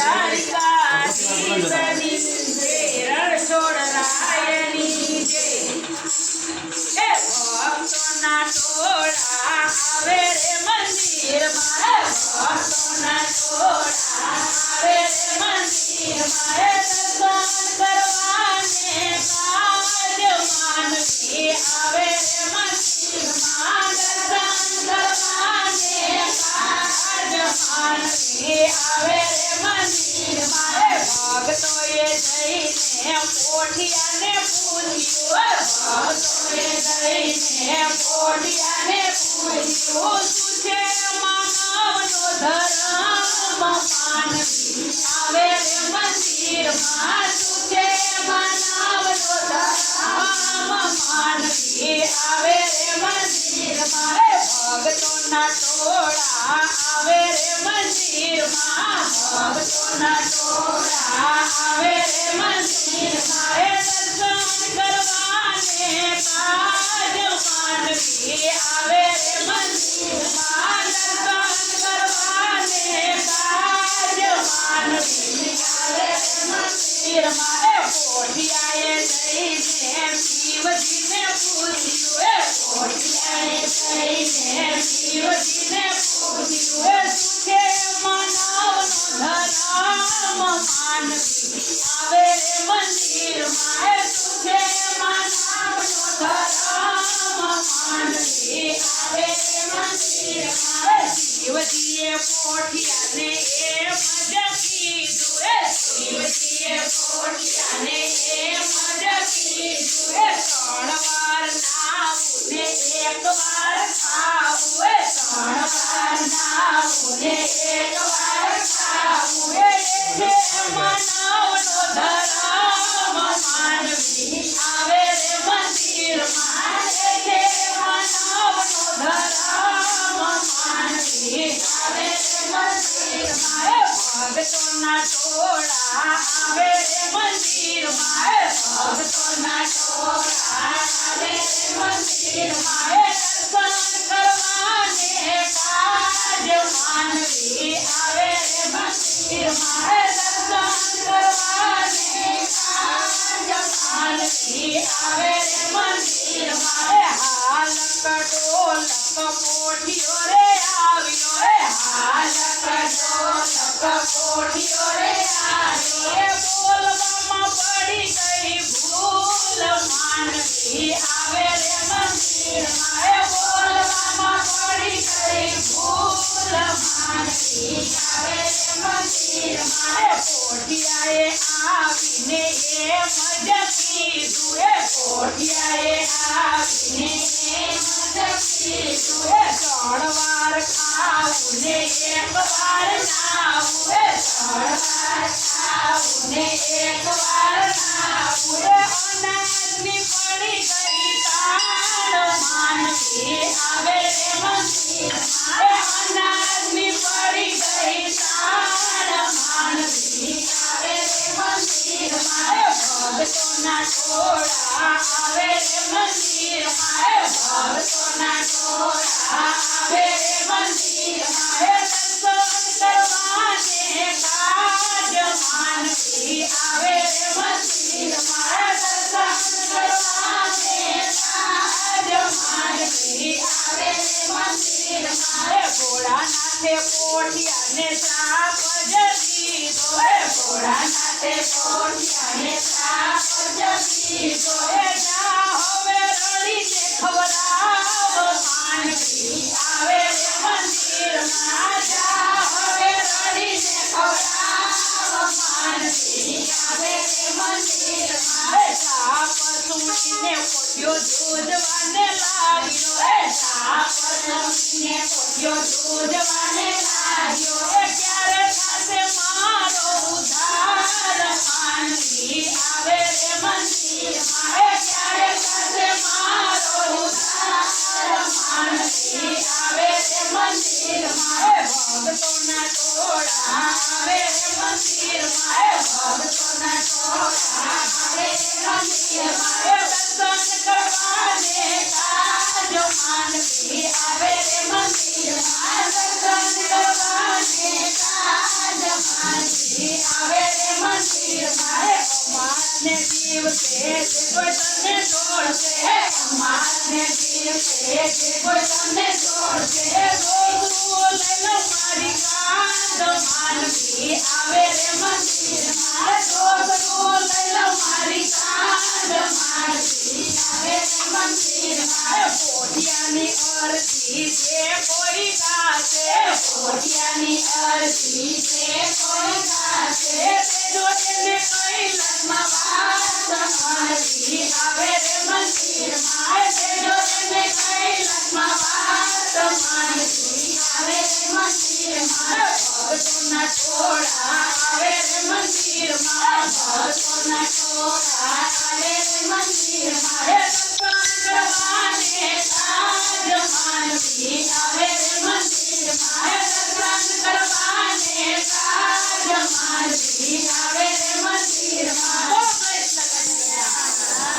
દ્વારિકાધીશની જય રણછોડરાયની જય એ ભક્તોના ટોળા આવે રે મંદિરમાં ભક્તોના ટોળા આવે રે મંદિરમાં દર્શન કરવાને કાજ માનવી આવે રે મંદિરમાં દર્શન કરવાને કાજ માનવી આવે રે મંદિરમાં ભક્તોએ જઈને પોઠિયાને પૂછ્યું ભક્તોએ જઈને પોઠિયાને પૂછ્યું શું છે માનવનો ધર્મ માનવી આવે રે મંદિરમાં શું છે માનવનો ધર્મ માનવી આવે રે મંદિરમાં ભક્તોના ટોળા આવે રે મંદિરમાં ભક્તોના ટોળા આવે રે મંદિરમાં દર્શન કરવાને કાજ માનવી આવે રે મંદિરમાં દર્શન કરવાને કાજ માનવી આવે રે મંદિરમાં પોઠિયાએ જઈને શિવજીને પૂછ્યું પોઠિયાએ જઈને શિવજીને પૂછ્યું શું છે માનવનો ધર્મ માનવી આવે રે મંદિરમાં શું છે માનવનો ધર્મ માનવી આવે રે મંદિરમાં શિવજીએ પોઠિયાને એમ જ કીધું શિવજીએ પોઠિયાને એમ જ કીધું 3 વાર નાવું ને 1 વાર ખાવું 3 વાર નાવું ને 1 વાર ખાવું એ છે માનવનો ધર્મ માનવી આવે રે મંદિરમાં એ છે માનવનો ધર્મ માનવી આવે રે મંદિરમાં ભક્તોના ટોળા આવે રે મંદિરમાં ભક્તોના ટોળા આવે રે મંદિરમાં દર્શન કરવાને કાજ માનવી આવે રે મંદિરમાં દર્શન કરવાને કાજ માનવી આવે રે મંદિરમાં હાલક ઢોલક પોઠિયો રે આવ્યો હાલક ઢોલક પોઠિયો રે આવ્યો બોલવામાં પડી ગઈ ભૂલ માનવી આવે રે મંદિરમાં બોલવામાં પડી ગઈ ભૂલ માનવી આવે રે મંદિરમાં પોઠિયાએ આવીને એમ જ કીધું પોઠિયાએ આવીને એમ જ કીધું 3 વાર ખાવું ને 1 વાર નાવું 3 વાર ખાવું ને 1 વાર નાવું અનાજની પડી ગઈ તાણ માનવી આવે રે મંદિરમાં અનાજની પડી ગઈ તાણ માનવી આવે રે મંદિરમાં ભક્તોના ટોળા આવે રે મંદિરમાં ભક્તોના ટોળા આવે રે મંદિરમાં દર્શન કરવાને કાજ માનવી આવે રે મંદિરમાં દર્શન કરવાને કાજ માનવી આવે રે મંદિરમાં ભોળાનાથે પોઠિયાને શ્રાપ જ દીધો ભોળાનાથે પોઠિયાને શ્રાપ જ દીધો જા હવે રડીને ખવડાવ માનવી આવે રે મંદિરમાં જા હવે રડીને ખવડાવ માનવી આવે રે મંદિરમાં સાપ સુણીને પોઠિયો દૂધવાને લાગ્યો સાપ સુણીને પોઠિયો દૂધવાને લાગ્યો ક્યારે થશે મારો ઉદ્ધાર માનવી આવે રે મંદિરમાં ક્યારે થશે મારો ઉદ્ધાર માનવી આવે રે મંદિરમાં ભક્તોના ટોળા આવે રે મંદિરમાં ભક્તોના ટોળા આવે રે મંદિરમાં દર્શન કરવાને કાજ માનવી આવે રે મંદિરમાં દર્શન કરવાને કાજ માનવી દિવસે જે કોઈ તને જોડશે અમાસને દિવસે જે કોઈ તને જોડશે રોજ લઈ લો મારી કાંધ માનવી આવે રે મંદિરમાં રોજ લઈ લો મારી કાંધ માનવી આવે રે મંદિરમાં પોઢિયાની અરજી જે કોઈ ગાશે પોઢિયાની અરજી જે કોઈ ગાશે તેજો તેને કૈલાસમાં વાસ માનવી આવે રે મંદિરમાં તેજો તેને કૈલાસમાં વાસ માનવી આવે રે મંદિરમાં ભક્તોના ટોળા આવે રે મંદિરમાં ભક્તોના ટોળા આવે રે મંદિરમાં હે દર્શન કરવાને સાજ માનવી આવે રે મંદિરમાં હે દર્શન કરવાને સાજ માનવી આવે